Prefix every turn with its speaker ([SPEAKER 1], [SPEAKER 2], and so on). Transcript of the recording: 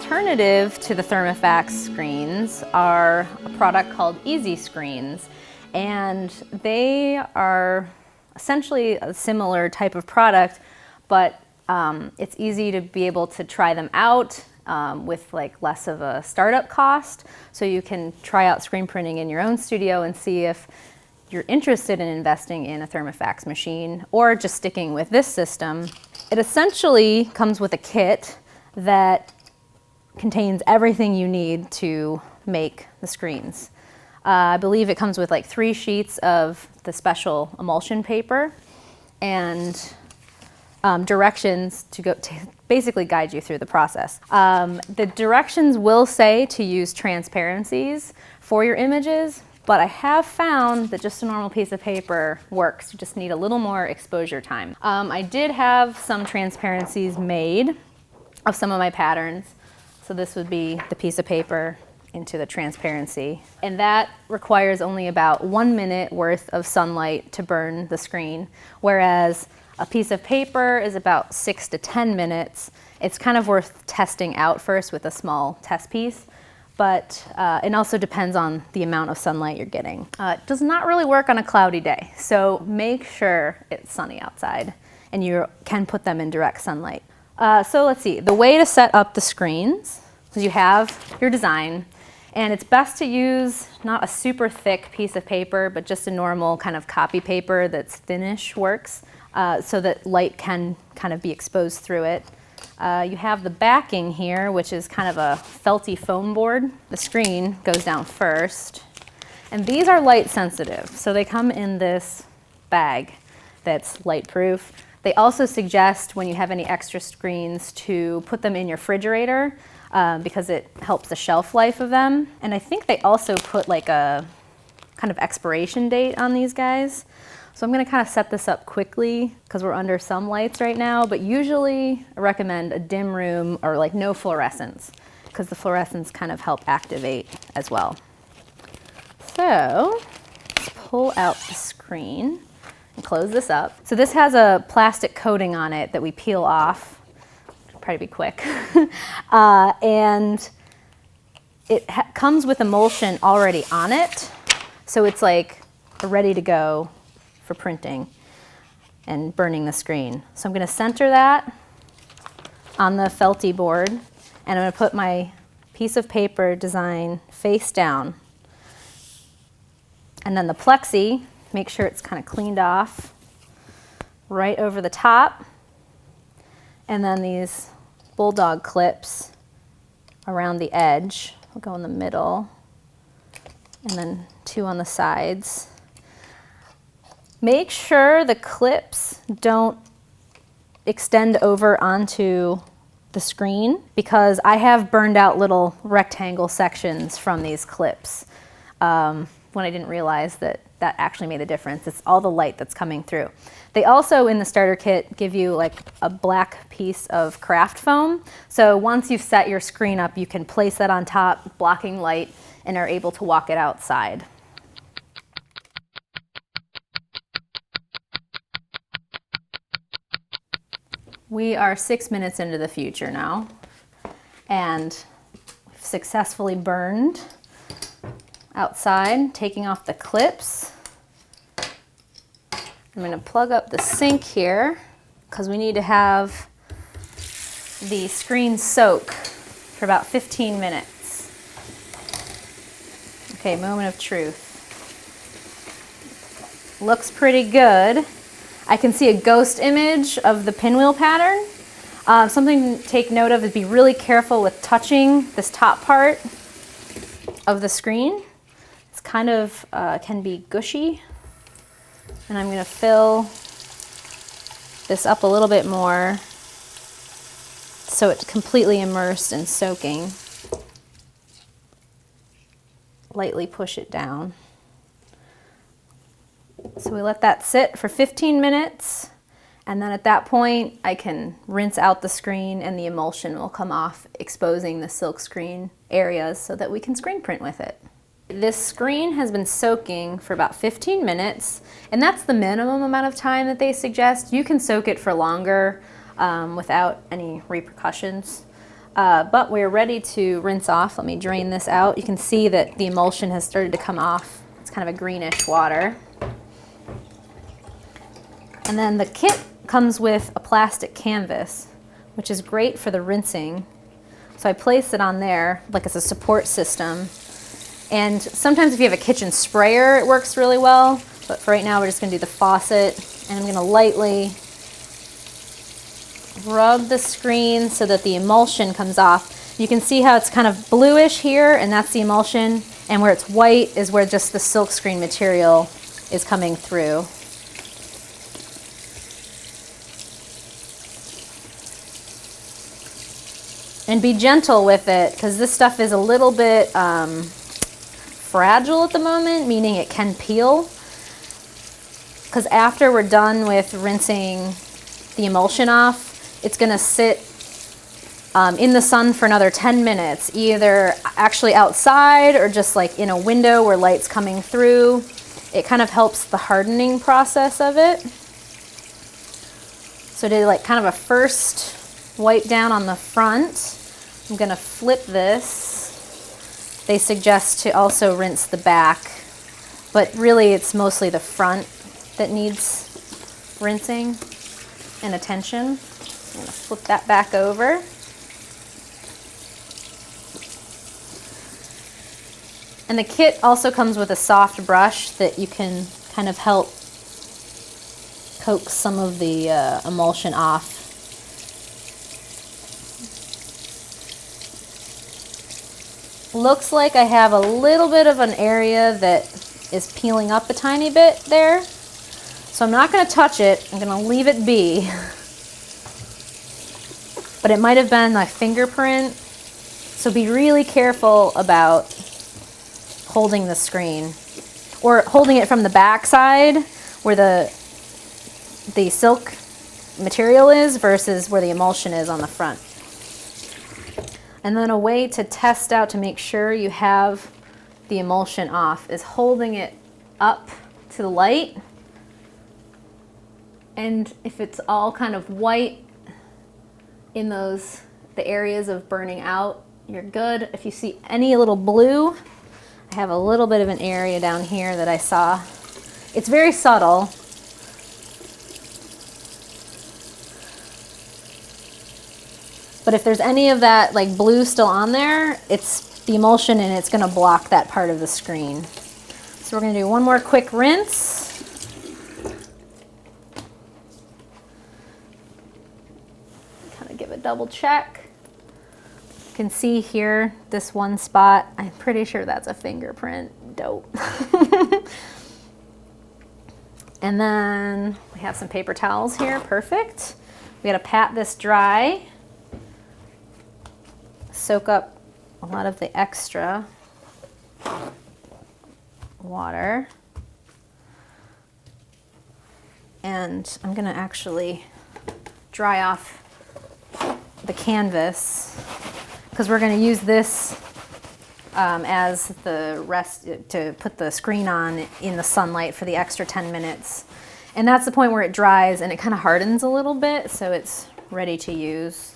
[SPEAKER 1] alternative to the Thermofax screens are a product called Easy Screens, and they are essentially a similar type of product, but it's easy to be able to try them out with like less of a startup cost. So you can try out screen printing in your own studio and see if you're interested in investing in a Thermofax machine or just sticking with this system. It essentially comes with a kit that contains everything you need to make the screens. I believe it comes with like 3 sheets of the special emulsion paper and directions to basically guide you through the process. The directions will say to use transparencies for your images, but I have found that just a normal piece of paper works. You just need a little more exposure time. I did have some transparencies made of some of my patterns. So this would be the piece of paper into the transparency. And that requires only about 1 minute worth of sunlight to burn the screen, whereas a piece of paper is about 6 to 10 minutes. It's kind of worth testing out first with a small test piece, but it also depends on the amount of sunlight you're getting. It does not really work on a cloudy day, so make sure it's sunny outside and you can put them in direct sunlight. So let's see, the way to set up the screens is you have your design, and it's best to use not a super thick piece of paper, but just a normal kind of copy paper that's thinnish works, so that light can kind of be exposed through it. You have the backing here, which is kind of a felty foam board. The screen goes down first, and these are light sensitive, so they come in this bag that's light proof. They also suggest when you have any extra screens to put them in your refrigerator because it helps the shelf life of them. And I think they also put like a kind of expiration date on these guys. So I'm gonna kind of set this up quickly because we're under some lights right now, but usually I recommend a dim room or like no fluorescence because the fluorescents kind of help activate as well. So let's pull out the screen and close this up. So this has a plastic coating on it that we peel off. Try to be quick. And it comes with emulsion already on it. So it's like ready to go for printing and burning the screen. So I'm gonna center that on the felty board, and I'm gonna put my piece of paper design face down. And then the plexi, make sure it's kind of cleaned off right over the top. And then these bulldog clips around the edge will go in the middle, and then 2 on the sides. Make sure the clips don't extend over onto the screen because I have burned out little rectangle sections from these clips when I didn't realize that that actually made a difference. It's all the light that's coming through. They also, in the starter kit, give you like a black piece of craft foam. So once you've set your screen up, you can place that on top, blocking light, and are able to walk it outside. We are 6 minutes into the future now, and we've successfully burned outside, taking off the clips. I'm going to plug up the sink here because we need to have the screen soak for about 15 minutes. Okay, moment of truth. Looks pretty good. I can see a ghost image of the pinwheel pattern. Something to take note of is be really careful with touching this top part of the screen. It's kind of can be gushy. And I'm going to fill this up a little bit more so it's completely immersed and soaking. Lightly push it down. So we let that sit for 15 minutes, and then at that point I can rinse out the screen and the emulsion will come off, exposing the silk screen areas so that we can screen print with it. This screen has been soaking for about 15 minutes, and that's the minimum amount of time that they suggest. You can soak it for longer without any repercussions. But we're ready to rinse off. Let me drain this out. You can see that the emulsion has started to come off. It's kind of a greenish water. And then the kit comes with a plastic canvas, which is great for the rinsing. So I place it on there like it's a support system. And sometimes if you have a kitchen sprayer, it works really well. But for right now, we're just going to do the faucet. And I'm going to lightly rub the screen so that the emulsion comes off. You can see how it's kind of bluish here, and that's the emulsion. And where it's white is where just the silkscreen material is coming through. And be gentle with it, because this stuff is a little bit fragile at the moment, meaning it can peel. Because after we're done with rinsing the emulsion off, it's going to sit in the sun for another 10 minutes, either actually outside or just like in a window where light's coming through. It kind of helps the hardening process of it. So to like kind of a first wipe down on the front, I'm going to flip this. They suggest to also rinse the back, but really it's mostly the front that needs rinsing and attention. I'm going to flip that back over. And the kit also comes with a soft brush that you can kind of help coax some of the emulsion off. Looks like I have a little bit of an area that is peeling up a tiny bit there. So I'm not going to touch it. I'm going to leave it be. But it might have been my fingerprint. So be really careful about holding the screen. Or holding it from the back side where the silk material is versus where the emulsion is on the front. And then a way to test out to make sure you have the emulsion off is holding it up to the light. And if it's all kind of white in the areas of burning out, you're good. If you see any little blue, I have a little bit of an area down here that I saw. It's very subtle. But if there's any of that like blue still on there, it's the emulsion and it's going to block that part of the screen. So we're going to do one more quick rinse. Kind of give a double check. You can see here this one spot. I'm pretty sure that's a fingerprint. Dope. And then we have some paper towels here. Perfect. We got to pat this dry. Soak up a lot of the extra water. And I'm going to actually dry off the canvas because we're going to use this as the rest to put the screen on in the sunlight for the extra 10 minutes. And that's the point where it dries and it kind of hardens a little bit, so it's ready to use.